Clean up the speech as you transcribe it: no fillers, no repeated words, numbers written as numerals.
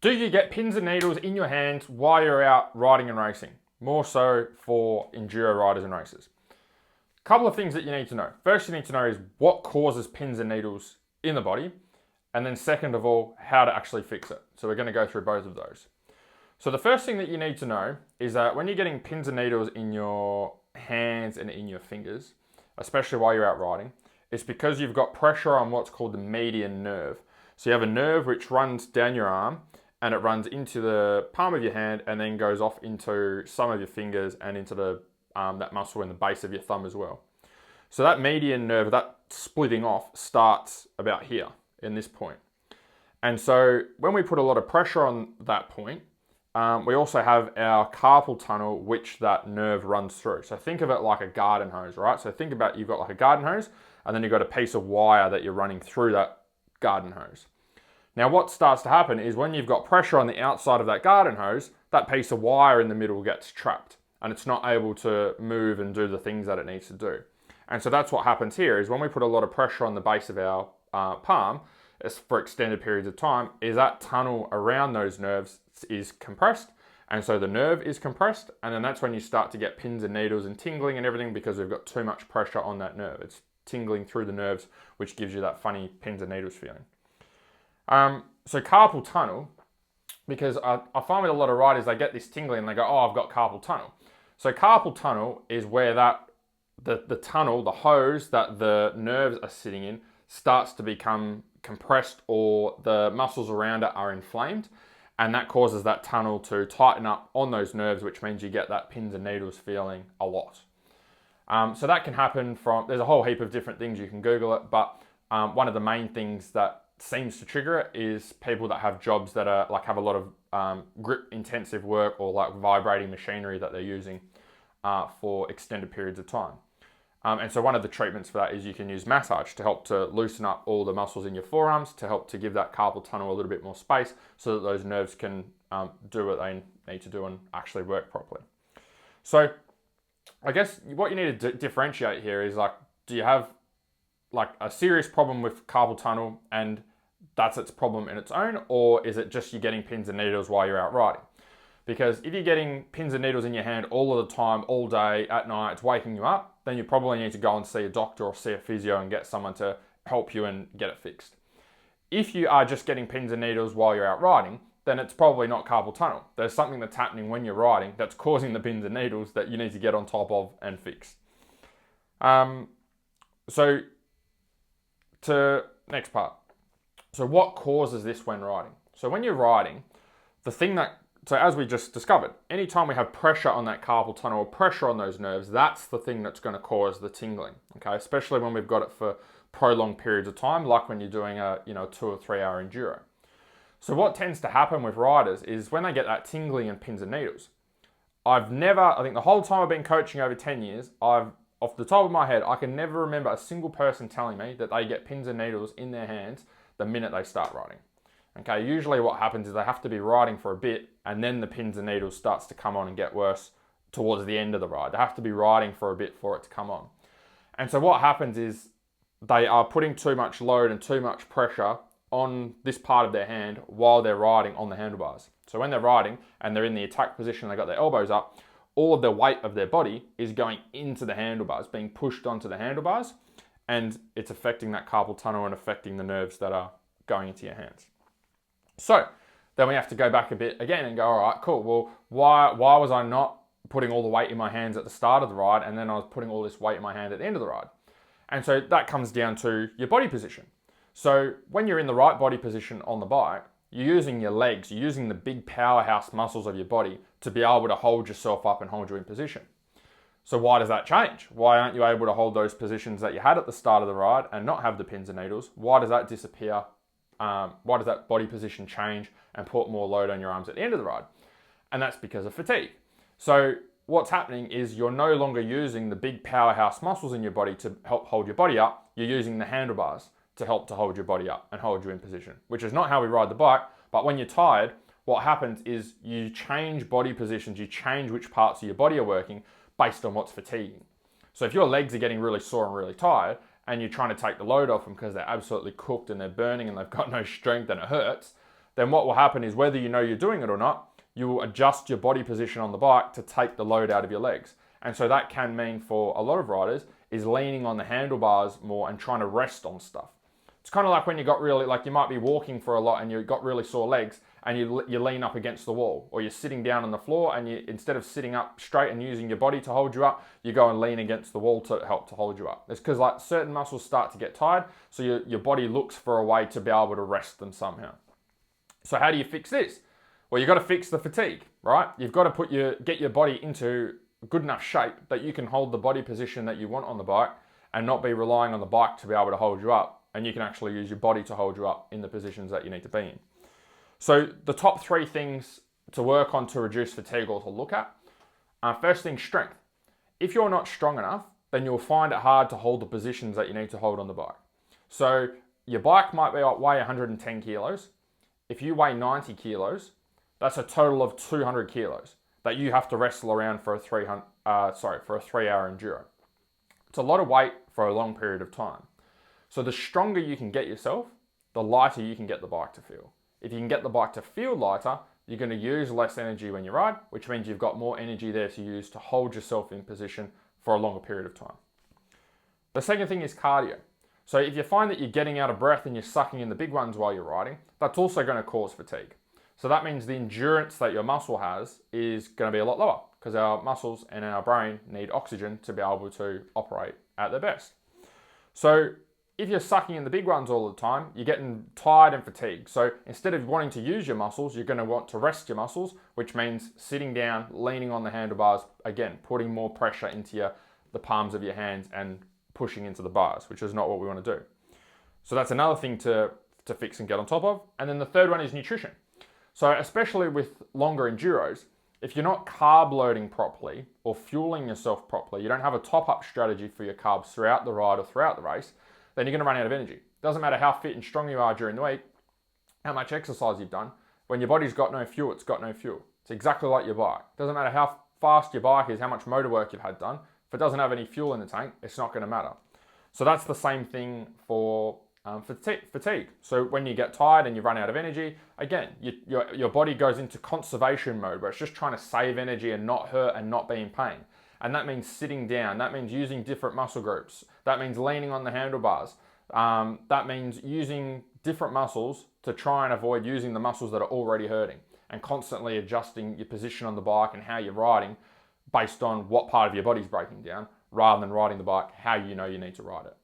Do you get pins and needles in your hands while you're out riding and racing? More so for enduro riders and racers. Couple of things that you need to know. First, you need to know is what causes pins and needles in the body. And then second of all, how to actually fix it. So we're going to go through both of those. So the first thing that you need to know is that when you're getting pins and needles in your hands and in your fingers, especially while you're out riding, it's because you've got pressure on what's called the median nerve. So you have a nerve which runs down your arm and it runs into the palm of your hand and then goes off into some of your fingers and into the that muscle in the base of your thumb as well. So that median nerve, that splitting off, starts about here in this point. And so when we put a lot of pressure on that point, we also have our carpal tunnel, which that nerve runs through. So think of it like a garden hose, right? So think about you've got like a garden hose and then you've got a piece of wire that you're running through that garden hose. Now what starts to happen is when you've got pressure on the outside of that garden hose, that piece of wire in the middle gets trapped and it's not able to move and do the things that it needs to do. And so that's what happens here is when we put a lot of pressure on the base of our palm for extended periods of time, is that tunnel around those nerves is compressed. And so the nerve is compressed. And then that's when you start to get pins and needles and tingling and everything because we've got too much pressure on that nerve. It's tingling through the nerves, which gives you that funny pins and needles feeling. So carpal tunnel, because I find with a lot of riders, they get this tingling and they go, oh, I've got carpal tunnel. So carpal tunnel is where the tunnel, the hose that the nerves are sitting in, starts to become compressed or the muscles around it are inflamed. And that causes that tunnel to tighten up on those nerves, which means you get that pins and needles feeling a lot. So that can happen there's a whole heap of different things, you can Google it, but one of the main things that seems to trigger it is people that have jobs that are have a lot of grip intensive work or like vibrating machinery that they're using for extended periods of time. And so one of the treatments for that is you can use massage to help to loosen up all the muscles in your forearms to help to give that carpal tunnel a little bit more space so that those nerves can do what they need to do and actually work properly. So I guess what you need to differentiate here is do you have a serious problem with carpal tunnel and that's its problem in its own, or is it just you getting pins and needles while you're out riding? Because if you're getting pins and needles in your hand all of the time, all day, at night, it's waking you up, then you probably need to go and see a doctor or see a physio and get someone to help you and get it fixed. If you are just getting pins and needles while you're out riding, then it's probably not carpal tunnel. There's something that's happening when you're riding that's causing the pins and needles that you need to get on top of and fix. So to next part. So what causes this when riding? So when you're riding, so as we just discovered, anytime we have pressure on that carpal tunnel or pressure on those nerves, that's the thing that's going to cause the tingling, okay? Especially when we've got it for prolonged periods of time, like when you're doing a 2 or 3 hour enduro. So what tends to happen with riders is when they get that tingling and pins and needles, I think the whole time I've been coaching over 10 years, off the top of my head, I can never remember a single person telling me that they get pins and needles in their hands the minute they start riding. Okay, usually what happens is they have to be riding for a bit and then the pins and needles starts to come on and get worse towards the end of the ride. They have to be riding for a bit for it to come on. And so what happens is they are putting too much load and too much pressure on this part of their hand while they're riding on the handlebars. So when they're riding and they're in the attack position, they got their elbows up, all of the weight of their body is going into the handlebars, being pushed onto the handlebars, and it's affecting that carpal tunnel and affecting the nerves that are going into your hands. So then we have to go back a bit again and go, all right, cool. Well, why was I not putting all the weight in my hands at the start of the ride and then I was putting all this weight in my hand at the end of the ride? And so that comes down to your body position. So when you're in the right body position on the bike, you're using your legs, you're using the big powerhouse muscles of your body to be able to hold yourself up and hold you in position. So why does that change? Why aren't you able to hold those positions that you had at the start of the ride and not have the pins and needles? Why does that disappear? Why does that body position change and put more load on your arms at the end of the ride? And that's because of fatigue. So what's happening is you're no longer using the big powerhouse muscles in your body to help hold your body up. You're using the handlebars to help to hold your body up and hold you in position, which is not how we ride the bike. But when you're tired, what happens is you change body positions, you change which parts of your body are working based on what's fatiguing. So if your legs are getting really sore and really tired and you're trying to take the load off them because they're absolutely cooked and they're burning and they've got no strength and it hurts, then what will happen is, whether you know you're doing it or not, you will adjust your body position on the bike to take the load out of your legs. And so that can mean, for a lot of riders, is leaning on the handlebars more and trying to rest on stuff. It's kind of like when you got really, like you might be walking for a lot and you've got really sore legs and you lean up against the wall, or you're sitting down on the floor and you, instead of sitting up straight and using your body to hold you up, you go and lean against the wall to help to hold you up. It's because like certain muscles start to get tired, so your body looks for a way to be able to rest them somehow. So how do you fix this? Well, you've got to fix the fatigue, right? You've got to get your body into good enough shape that you can hold the body position that you want on the bike and not be relying on the bike to be able to hold you up. And you can actually use your body to hold you up in the positions that you need to be in. So the top 3 things to work on to reduce fatigue or to look at. First thing, strength. If you're not strong enough, then you'll find it hard to hold the positions that you need to hold on the bike. So your bike might weigh 110 kilos. If you weigh 90 kilos, that's a total of 200 kilos that you have to wrestle around for a 3-hour enduro. It's a lot of weight for a long period of time. So the stronger you can get yourself, the lighter you can get the bike to feel. If you can get the bike to feel lighter, you're going to use less energy when you ride, which means you've got more energy there to use to hold yourself in position for a longer period of time. The second thing is cardio. So if you find that you're getting out of breath and you're sucking in the big ones while you're riding, that's also going to cause fatigue. So that means the endurance that your muscle has is going to be a lot lower, because our muscles and our brain need oxygen to be able to operate at their best. So if you're sucking in the big ones all the time, you're getting tired and fatigued. So instead of wanting to use your muscles, you're going to want to rest your muscles, which means sitting down, leaning on the handlebars, again, putting more pressure into the palms of your hands and pushing into the bars, which is not what we want to do. So that's another thing to fix and get on top of. And then the third one is nutrition. So especially with longer enduros, if you're not carb loading properly or fueling yourself properly, you don't have a top-up strategy for your carbs throughout the ride or throughout the race, then you're going to run out of energy. Doesn't matter how fit and strong you are during the week, how much exercise you've done. When your body's got no fuel, it's got no fuel. It's exactly like your bike. Doesn't matter how fast your bike is, how much motor work you've had done. If it doesn't have any fuel in the tank, it's not going to matter. So that's the same thing for fatigue. So when you get tired and you run out of energy, again, your body goes into conservation mode where it's just trying to save energy and not hurt and not be in pain. And that means sitting down. That means using different muscle groups. That means leaning on the handlebars. That means using different muscles to try and avoid using the muscles that are already hurting, and constantly adjusting your position on the bike and how you're riding based on what part of your body's breaking down, rather than riding the bike how you know you need to ride it.